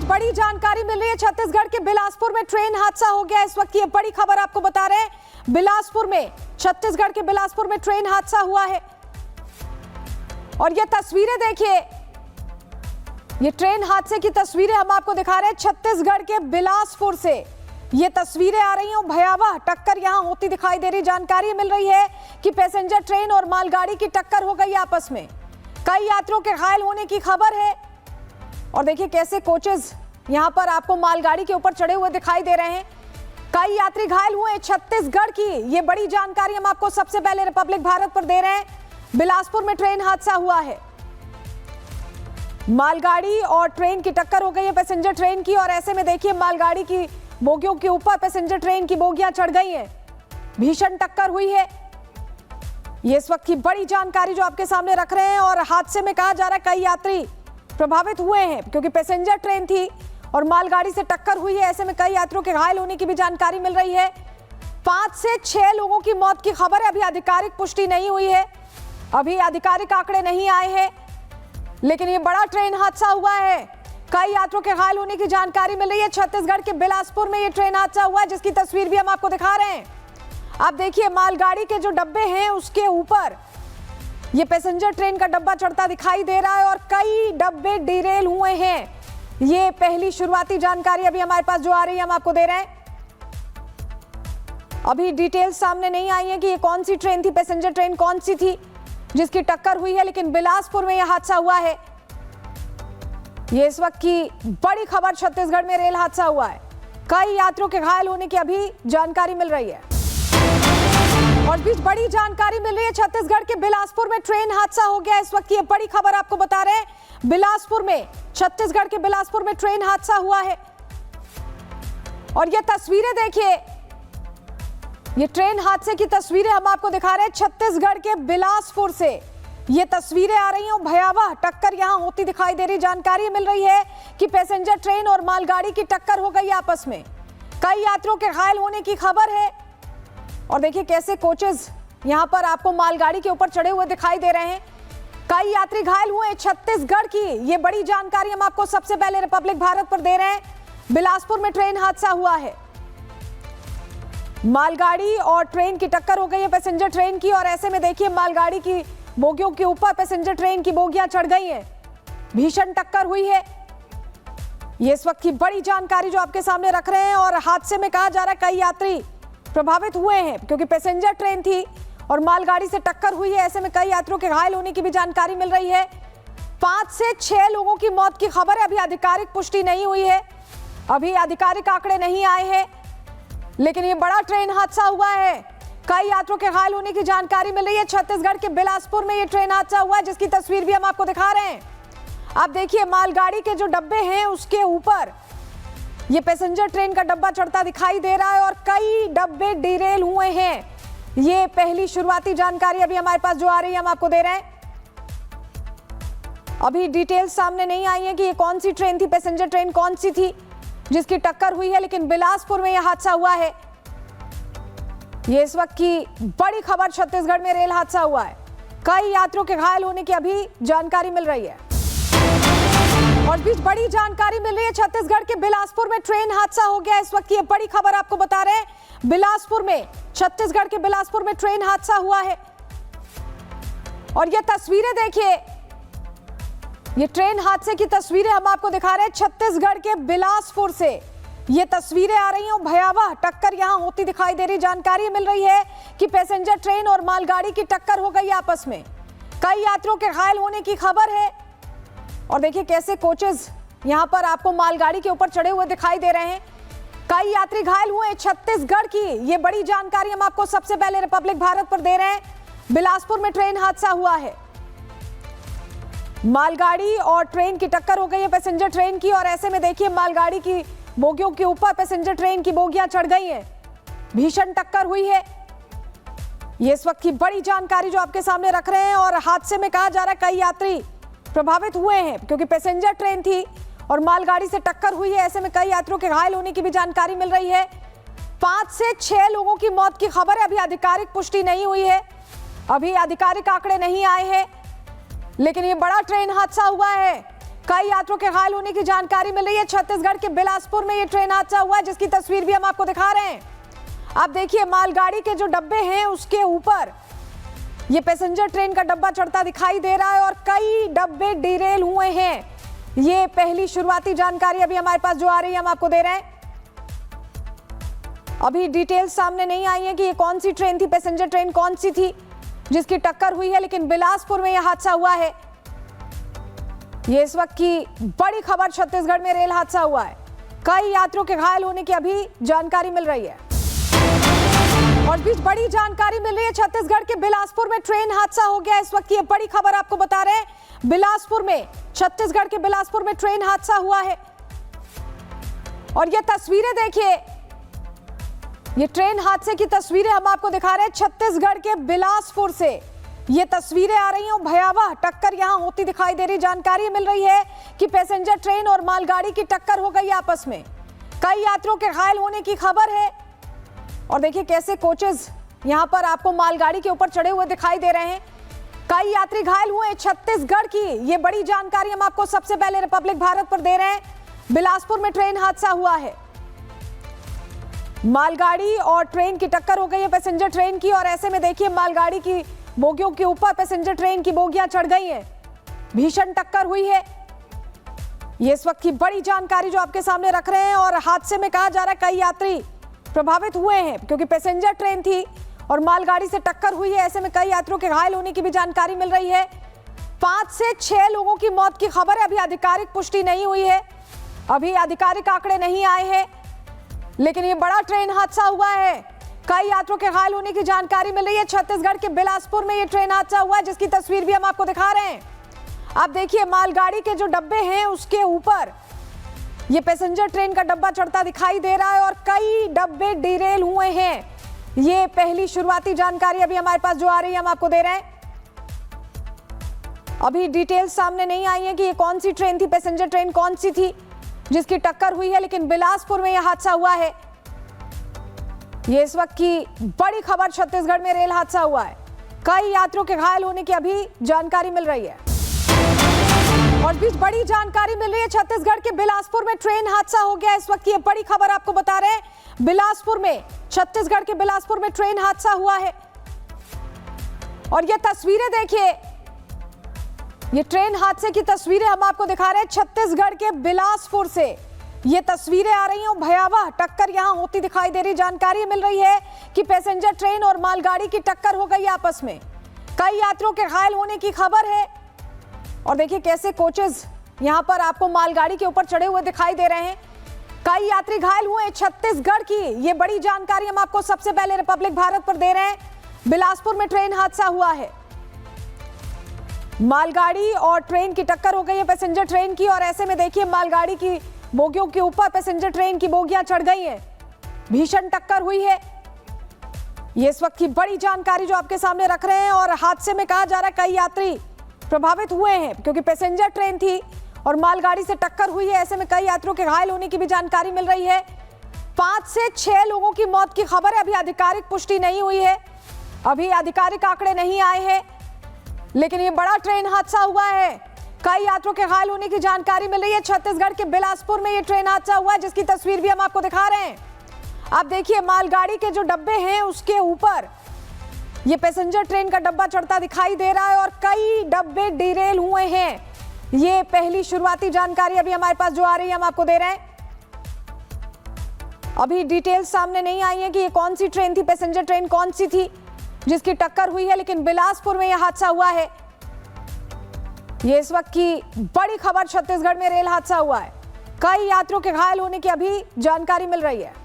बड़ी जानकारी मिल रही है। छत्तीसगढ़ के बिलासपुर में ट्रेन हादसा हो गया। इस वक्त ये बड़ी खबर आपको बता रहे हैं। बिलासपुर में, छत्तीसगढ़ के बिलासपुर में ट्रेन हादसा हुआ है और ये तस्वीरें देखिए, ये ट्रेन हादसे की तस्वीरें हम आपको दिखा रहे हैं। छत्तीसगढ़ के बिलासपुर से ये तस्वीरें आ रही हैं। भयावह टक्कर यहां होती दिखाई दे रही। जानकारी मिल रही है कि पैसेंजर ट्रेन और मालगाड़ी की टक्कर हो गई आपस में। कई यात्रियों के घायल होने की खबर है और देखिए कैसे कोचेस यहां पर आपको मालगाड़ी के ऊपर चढ़े हुए दिखाई दे रहे हैं। कई यात्री घायल हुए। छत्तीसगढ़ की ये बड़ी जानकारी हम आपको सबसे पहले रिपब्लिक भारत पर दे रहे हैं। बिलासपुर में ट्रेन हादसा हुआ है। मालगाड़ी और ट्रेन की टक्कर हो गई है पैसेंजर ट्रेन की, और ऐसे में देखिए मालगाड़ी की बोगियों के ऊपर पैसेंजर ट्रेन की बोगियां चढ़ गई हैं। भीषण टक्कर हुई है। ये इस वक्त की बड़ी जानकारी जो आपके सामने रख रहे हैं। और हादसे में कहा जा रहा है कई यात्री प्रभावित हुए हैं क्योंकि पैसेंजर ट्रेन थी और मालगाड़ी से टक्कर हुई है। ऐसे में कई यात्रियों के घायल होने की भी जानकारी मिल रही है। 5 से 6 लोगों की मौत की खबर है। अभी आधिकारिक पुष्टि नहीं हुई है, अभी आधिकारिक आंकड़े नहीं आए हैं, लेकिन ये बड़ा ट्रेन हादसा हुआ है। कई यात्रियों के घायल होने की जानकारी मिल रही है। छत्तीसगढ़ के बिलासपुर में ये ट्रेन हादसा हुआ है, जिसकी तस्वीर भी हम आपको दिखा रहे हैं। आप देखिए मालगाड़ी के जो डब्बे हैं उसके ऊपर ये पैसेंजर ट्रेन का डब्बा चढ़ता दिखाई दे रहा है और कई डब्बे डिरेल हुए हैं। ये पहली शुरुआती जानकारी अभी हमारे पास जो आ रही है हम आपको दे रहे हैं। अभी डिटेल्स सामने नहीं आई है कि ये कौन सी ट्रेन थी, पैसेंजर ट्रेन कौन सी थी जिसकी टक्कर हुई है, लेकिन बिलासपुर में यह हादसा हुआ है। ये इस वक्त की बड़ी खबर, छत्तीसगढ़ में रेल हादसा हुआ है। कई यात्रियों के घायल होने की अभी जानकारी मिल रही है। और बीच बड़ी जानकारी मिल रही है, छत्तीसगढ़ के बिलासपुर में ट्रेन हादसा हो गया। इस वक्त की ये बड़ी खबर आपको बता रहे हैं। बिलासपुर में, छत्तीसगढ़ के बिलासपुर में ट्रेन हादसा हुआ है और ये तस्वीरें देखिए, ये ट्रेन हादसे की तस्वीरें हम आपको दिखा रहे हैं। छत्तीसगढ़ के बिलासपुर से ये तस्वीरें आ रही हैं। भयावह टक्कर यहां होती दिखाई दे रही। जानकारी मिल रही है कि पैसेंजर ट्रेन और मालगाड़ी की टक्कर हो गई आपस में। कई यात्रियों के घायल होने की खबर है और देखिए कैसे कोचेस यहां पर आपको मालगाड़ी के ऊपर चढ़े हुए दिखाई दे रहे हैं। कई यात्री घायल हुए। छत्तीसगढ़ की ये बड़ी जानकारी हम आपको सबसे पहले रिपब्लिक भारत पर दे रहे हैं। बिलासपुर में ट्रेन हादसा हुआ है। मालगाड़ी और ट्रेन की टक्कर हो गई है पैसेंजर ट्रेन की, और ऐसे में देखिए मालगाड़ी की बोगियों के ऊपर पैसेंजर ट्रेन की बोगियां चढ़ गई हैं। भीषण टक्कर हुई है। ये इस वक्त की बड़ी जानकारी जो आपके सामने रख रहे हैं। और हादसे में कहा जा रहा है कई यात्री प्रभावित हुए हैं क्योंकि पैसेंजर ट्रेन थी और मालगाड़ी से टक्कर हुई है। ऐसे में कई यात्रियों के घायल होने की भी जानकारी मिल रही है। 5 से 6 लोगों की मौत की खबर है। अभी आधिकारिक पुष्टि नहीं हुई है, अभी आधिकारिक आंकड़े नहीं आए हैं, लेकिन ये बड़ा ट्रेन हादसा हुआ है। कई यात्रियों के घायल होने की जानकारी मिल रही है। छत्तीसगढ़ के बिलासपुर में ये ट्रेन हादसा हुआ है, जिसकी तस्वीर भी हम आपको दिखा रहे हैं। आप देखिए मालगाड़ी के जो डब्बे हैं उसके ऊपर ये पैसेंजर ट्रेन का डब्बा चढ़ता दिखाई दे रहा है और कई डब्बे डिरेल हुए हैं। ये पहली शुरुआती जानकारी अभी हमारे पास जो आ रही है हम आपको दे रहे हैं। अभी डिटेल्स सामने नहीं आई है कि ये कौन सी ट्रेन थी, पैसेंजर ट्रेन कौन सी थी जिसकी टक्कर हुई है, लेकिन बिलासपुर में यह हादसा हुआ है। ये इस वक्त की बड़ी खबर, छत्तीसगढ़ में रेल हादसा हुआ है। कई यात्रियों के घायल होने की अभी जानकारी मिल रही है। और बीच बड़ी जानकारी मिल रही है, छत्तीसगढ़ के बिलासपुर में ट्रेन हादसा हो गया। इस वक्त की ये बड़ी खबर आपको बता रहे हैं। बिलासपुर में, छत्तीसगढ़ के बिलासपुर में ट्रेन हादसा हुआ है और ये तस्वीरें देखिए, ये ट्रेन हादसे की तस्वीरें हम आपको दिखा रहे हैं। छत्तीसगढ़ के बिलासपुर से ये तस्वीरें आ रही हैं। भयावह टक्कर यहां होती दिखाई दे रही। जानकारी मिल रही है कि पैसेंजर ट्रेन और मालगाड़ी की टक्कर हो गई आपस में। कई यात्रियों के घायल होने की खबर है और देखिए कैसे कोचेस यहां पर आपको मालगाड़ी के ऊपर चढ़े हुए दिखाई दे रहे हैं। कई यात्री घायल हुए। छत्तीसगढ़ की ये बड़ी जानकारी हम आपको सबसे पहले रिपब्लिक भारत पर दे रहे हैं। बिलासपुर में ट्रेन हादसा हुआ है। मालगाड़ी और ट्रेन की टक्कर हो गई है पैसेंजर ट्रेन की, और ऐसे में देखिए मालगाड़ी की बोगियों के ऊपर पैसेंजर ट्रेन की बोगियां चढ़ गई हैं। भीषण टक्कर हुई है। ये इस वक्त की बड़ी जानकारी जो आपके सामने रख रहे हैं। और हादसे में कहा जा रहा है कई यात्री प्रभावित हुए हैं क्योंकि पैसेंजर ट्रेन थी और मालगाड़ी से टक्कर हुई है। ऐसे में कई यात्रियों के घायल होने की भी जानकारी मिल रही है। 5 से 6 लोगों की मौत की खबर है। अभी आधिकारिक पुष्टि नहीं हुई है, अभी आधिकारिक आंकड़े नहीं आए हैं, लेकिन ये बड़ा ट्रेन हादसा हुआ है। कई यात्रियों के घायल होने की जानकारी मिल रही है। छत्तीसगढ़ के बिलासपुर में ये ट्रेन हादसा हुआ है, जिसकी तस्वीर भी हम आपको दिखा रहे हैं। आप देखिए, मालगाड़ी के जो डब्बे हैं उसके ऊपर ये पैसेंजर ट्रेन का डब्बा चढ़ता दिखाई दे रहा है और कई डब्बे डिरेल हुए हैं। ये पहली शुरुआती जानकारी अभी हमारे पास जो आ रही है हम आपको दे रहे हैं। अभी डिटेल सामने नहीं आई है कि ये कौन सी ट्रेन थी, पैसेंजर ट्रेन कौन सी थी जिसकी टक्कर हुई है, लेकिन बिलासपुर में यह हादसा हुआ है। ये इस वक्त की बड़ी खबर, छत्तीसगढ़ में रेल हादसा हुआ है। कई यात्रियों के घायल होने की अभी जानकारी मिल रही है। और बीच बड़ी जानकारी मिल रही है, छत्तीसगढ़ के बिलासपुर में ट्रेन हादसा हो गया। इस वक्त की ये बड़ी खबर आपको बता रहे हैं। बिलासपुर में, छत्तीसगढ़ के बिलासपुर में ट्रेन हादसा हुआ है। और ये तस्वीरें देखिए, ये ट्रेन हादसे की तस्वीरें हम आपको दिखा रहे हैं छत्तीसगढ़ के बिलासपुर से। ये तस्वीरें आ रही हैं, भयावह टक्कर यहां होती दिखाई दे रही। जानकारी मिल रही है कि पैसेंजर ट्रेन और मालगाड़ी की टक्कर हो गई आपस में। कई यात्रियों के घायल होने की खबर है। और देखिए कैसे कोचेस यहां पर आपको मालगाड़ी के ऊपर चढ़े हुए दिखाई दे रहे हैं। कई यात्री घायल हुए। छत्तीसगढ़ की ये बड़ी जानकारी हम आपको सबसे पहले रिपब्लिक भारत पर दे रहे हैं। बिलासपुर में ट्रेन हादसा हुआ है। मालगाड़ी और ट्रेन की टक्कर हो गई है पैसेंजर ट्रेन की, और ऐसे में देखिए मालगाड़ी की बोगियों के ऊपर पैसेंजर ट्रेन की बोगियां चढ़ गई हैं। भीषण टक्कर हुई है। ये इस वक्त की बड़ी जानकारी जो आपके सामने रख रहे हैं। और हादसे में कहा जा रहा है कई यात्री प्रभावित हुए हैं, क्योंकि पैसेंजर ट्रेन थी और मालगाड़ी से टक्कर हुई है। ऐसे में कई यात्रियों के घायल होने की भी जानकारी मिल रही है। 5 से 6 लोगों की मौत की खबर है। अभी आधिकारिक पुष्टि नहीं हुई है, अभी आधिकारिक आंकड़े नहीं आए हैं, लेकिन ये बड़ा ट्रेन हादसा हुआ है। कई यात्रियों के घायल होने की जानकारी मिल रही है। छत्तीसगढ़ के बिलासपुर में ये ट्रेन हादसा हुआ है, जिसकी तस्वीर भी हम आपको दिखा रहे हैं। आप देखिए, मालगाड़ी के जो डब्बे हैं उसके ऊपर ये पैसेंजर ट्रेन का डब्बा चढ़ता दिखाई दे रहा है और कई डब्बे डिरेल हुए हैं। ये पहली शुरुआती जानकारी अभी हमारे पास जो आ रही है हम आपको दे रहे हैं। अभी डिटेल सामने नहीं आई है कि ये कौन सी ट्रेन थी, पैसेंजर ट्रेन कौन सी थी जिसकी टक्कर हुई है, लेकिन बिलासपुर में यह हादसा हुआ है। ये इस वक्त की बड़ी खबर, छत्तीसगढ़ में रेल हादसा हुआ है। कई यात्रियों के घायल होने की अभी जानकारी मिल रही है। और बीच बड़ी जानकारी मिल रही है, छत्तीसगढ़ के बिलासपुर में ट्रेन हादसा हो गया। इस वक्त की ये बड़ी खबर आपको बता रहे हैं। बिलासपुर में, छत्तीसगढ़ के बिलासपुर में ट्रेन हादसा हुआ है। और ये तस्वीरें देखिए, ये ट्रेन हादसे की तस्वीरें हम आपको दिखा रहे हैं छत्तीसगढ़ के बिलासपुर से। ये तस्वीरें आ रही हैं, भयावह टक्कर यहां होती दिखाई दे रही। जानकारी मिल रही है कि पैसेंजर ट्रेन और मालगाड़ी की टक्कर हो गई आपस में। कई यात्रियों के घायल होने की खबर है। और देखिए कैसे कोचेस यहां पर आपको मालगाड़ी के ऊपर चढ़े हुए दिखाई दे रहे हैं। कई यात्री घायल हुए। छत्तीसगढ़ की ये बड़ी जानकारी हम आपको सबसे पहले रिपब्लिक भारत पर दे रहे हैं। बिलासपुर में ट्रेन हादसा हुआ है। मालगाड़ी और ट्रेन की टक्कर हो गई है पैसेंजर ट्रेन की, और ऐसे में देखिए मालगाड़ी की बोगियों के ऊपर पैसेंजर ट्रेन की बोगियां चढ़ गई हैं। भीषण टक्कर हुई है। ये इस वक्त की बड़ी जानकारी जो आपके सामने रख रहे हैं। और हादसे में कहा जा रहा है कई यात्री प्रभावित हुए हैं, क्योंकि पैसेंजर ट्रेन थी और मालगाड़ी से टक्कर हुई है। ऐसे में कई यात्रियों के घायल होने की भी जानकारी मिल रही है। 5 से 6 लोगों की मौत की खबर है। अभी आधिकारिक पुष्टि नहीं हुई है, अभी आधिकारिक आंकड़े नहीं आए हैं, लेकिन ये बड़ा ट्रेन हादसा हुआ है। कई यात्रियों के घायल होने की जानकारी मिल रही है। छत्तीसगढ़ के बिलासपुर में ये ट्रेन हादसा हुआ है, जिसकी तस्वीर भी हम आपको दिखा रहे हैं। आप देखिए, मालगाड़ी के जो डब्बे हैं उसके ऊपर ये पैसेंजर ट्रेन का डब्बा चढ़ता दिखाई दे रहा है और कई डब्बे डिरेल हुए हैं। ये पहली शुरुआती जानकारी अभी हमारे पास जो आ रही है हम आपको दे रहे हैं। अभी डिटेल सामने नहीं आई है कि ये कौन सी ट्रेन थी, पैसेंजर ट्रेन कौन सी थी जिसकी टक्कर हुई है, लेकिन बिलासपुर में यह हादसा हुआ है। ये इस वक्त की बड़ी खबर, छत्तीसगढ़ में रेल हादसा हुआ है। कई यात्रियों के घायल होने की अभी जानकारी मिल रही है।